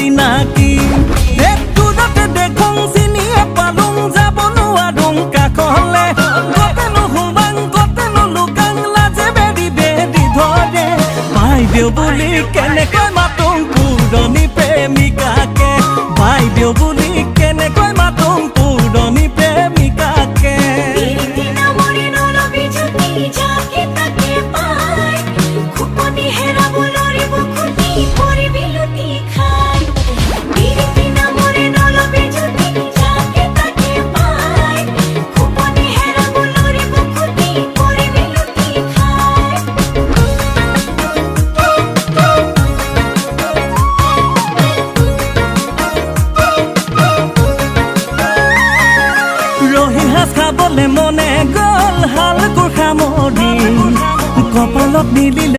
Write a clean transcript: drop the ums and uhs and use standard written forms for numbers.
চিনাকি দূৰতে দেখোঁ চিনিয়ে পালোঁ যাব নোৱাৰোঁ কাষলে গতেনো সোমাং গতেনো লুকাং লাজে বেৰি বেৰি ধৰে বাইদেউ বুলি কেনেকৈ মাতোঁ পুৰণি প্ৰেমিকাকে বাইদেউ বুলি কেনেকৈ মাতোঁ পুৰণি প্ৰেমিকাকে খাবলে মনে গ'ল হাল কোৰ সামৰি কপালত মিলিলে